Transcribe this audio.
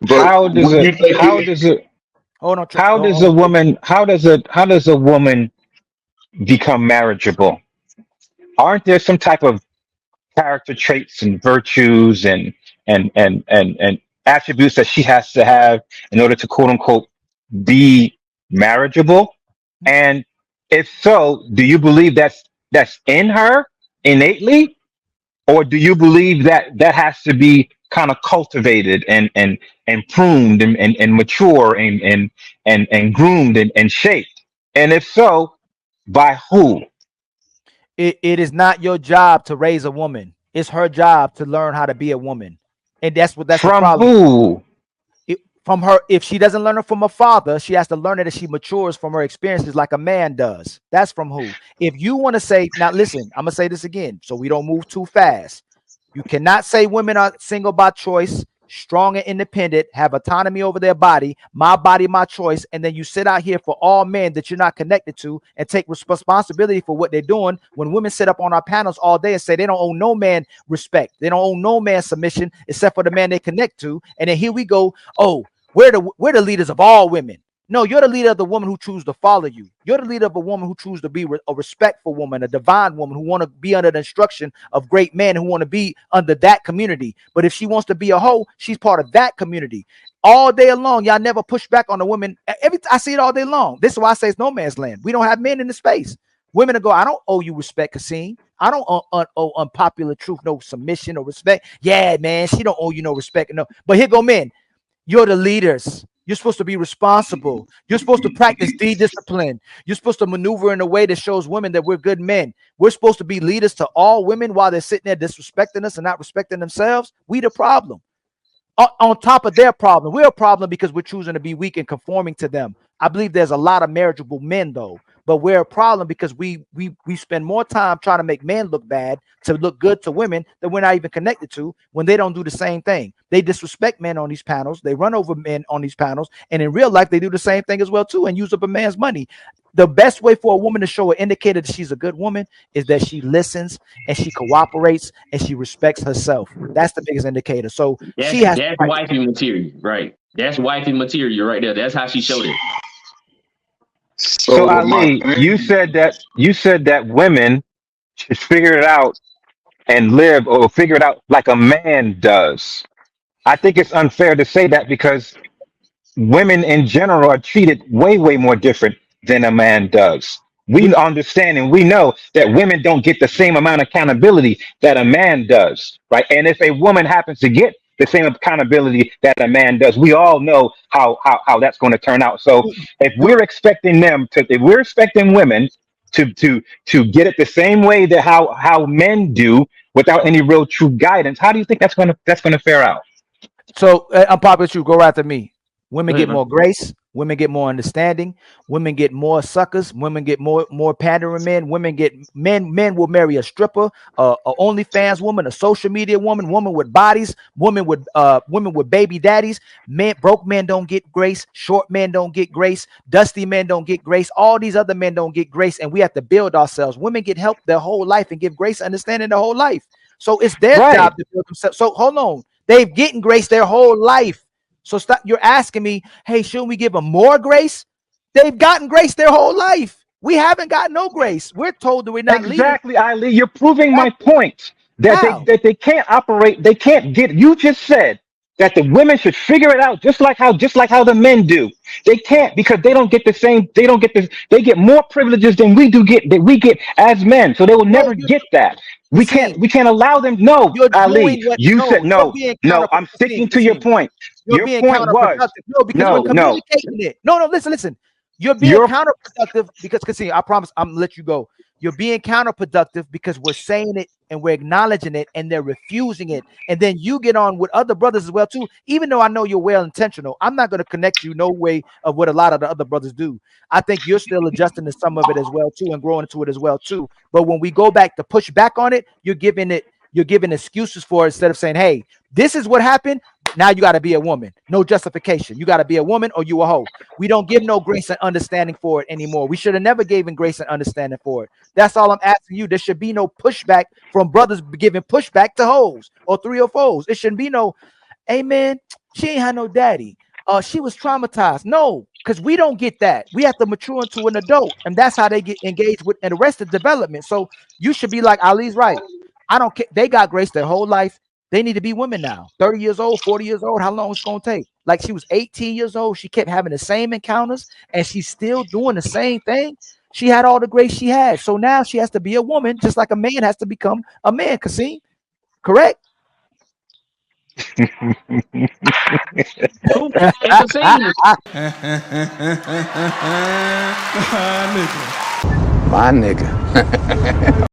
But how does when it you take how it, does it Hold on, how does a woman how does a woman become marriageable? Aren't there some type of character traits and virtues and attributes that she has to have in order to quote unquote be marriageable? And if so, do you believe that's in her innately, or do you believe that that has to be kind of cultivated and pruned and mature and groomed and shaped? And if so, by who? it is not your job to raise a woman. It's her job to learn how to be a woman, and that's the From problem. who? From her, if she doesn't learn it from her father, she has to learn it as she matures from her experiences, like a man does. That's from who. If you want to say, now listen, I'm gonna say this again, so we don't move too fast. You cannot say women are single by choice, strong and independent, have autonomy over their body, my choice, and then you sit out here for all men that you're not connected to and take responsibility for what they're doing. When women sit up on our panels all day and say they don't owe no man respect, they don't owe no man submission except for the man they connect to, and then here we go, oh, we're the leaders of all women. No, you're the leader of the woman who chooses to follow you. You're the leader of a woman who chooses to be a respectful woman, a divine woman who want to be under the instruction of great men who want to be under that community. But if she wants to be a hoe, she's part of that community. All day long, y'all never push back on the women. I see it all day long. This is why I say it's no man's land. We don't have men in the space. Women will go, I don't owe you respect, Kasim. I don't owe unpopular truth no submission or respect. Yeah, man, she don't owe you no respect. No, but here go men. You're the leaders. You're supposed to be responsible. You're supposed to practice discipline. You're supposed to maneuver in a way that shows women that we're good men. We're supposed to be leaders to all women while they're sitting there disrespecting us and not respecting themselves. We the problem. On top of their problem, we're a problem because we're choosing to be weak and conforming to them. I believe there's a lot of marriageable men though, but we're a problem because we spend more time trying to make men look bad to look good to women that we're not even connected to when they don't do the same thing. They disrespect men on these panels, they run over men on these panels, and in real life they do the same thing as well too and use up a man's money. The best way for a woman to show an indicator that she's a good woman is that she listens and she cooperates and she respects herself. That's the biggest indicator. So she has to That's practice. wifey material, right? That's wifey material right there. That's how she showed it. So so my Ali, thing, you said that women should figure it out and live or figure it out like a man does. I think it's unfair to say that because women in general are treated way more different than a man does. We understand and we know that women don't get the same amount of accountability that a man does, right? And if a woman happens to get the same accountability that a man does, we all know how that's going to turn out. So if we're expecting women to get it the same way that how men do without any real true guidance, how do you think that's gonna fare out? So unpopular truth, go right after me. Women Go ahead, get man. more grace. Women get more understanding. Women get more suckers. Women get more pandering men. Women get men. Men will marry a stripper, a OnlyFans woman, a social media woman with bodies, women with baby daddies. Men, broke men don't get grace. Short men don't get grace. Dusty men don't get grace. All these other men don't get grace, and we have to build ourselves. Women get help their whole life and give grace, understanding their whole life. So it's their Right. job to build themselves. So hold on. They've getting grace their whole life. So stop. You're asking me, hey, shouldn't we give them more grace? They've gotten grace their whole life. We haven't got no grace. We're told that we're not leaders. Exactly, Ali. You're proving my Exactly. point How? that they can't operate. They can't get. You just said that the women should figure it out just like how the men do. They can't because they don't get the same. They don't get this. They get more privileges than we do get that we get as men. So they will No, never get that. We can't. Kasim, We can't allow them. No, you're Ali. doing what? You said No, you're no. being No. I'm sticking to your Kasim. point. You're Your being point was counterproductive. No, because we're no. communicating it. No, no, listen. You're being Your counterproductive because, see, I promise I'm gonna let you go. You're being counterproductive because we're saying it and we're acknowledging it and they're refusing it. And then you get on with other brothers as well, too. Even though I know you're well intentional, I'm not gonna connect you no way of what a lot of the other brothers do. I think you're still adjusting to some of it as well, too, and growing into it as well, too. But when we go back to push back on it, you're giving excuses for it instead of saying, hey, this is what happened. Now you got to be a woman. No justification. You got to be a woman or you a hoe. We don't give no grace and understanding for it anymore. We should have never given grace and understanding for it. That's all I'm asking you. There should be no pushback from brothers giving pushback to hoes or three or fours. It shouldn't be no. Hey man, she ain't had no daddy. She was traumatized. No, because we don't get that. We have to mature into an adult, and that's how they get engaged with and arrested development. So you should be like Ali's right. I don't care. They got grace their whole life. They need to be women now. 30 years old, 40 years old. How long it's gonna take? Like she was 18 years old. She kept having the same encounters, and she's still doing the same thing. She had all the grace she had. So now she has to be a woman, just like a man has to become a man. Kasim, correct? Who and Kasim, My nigga.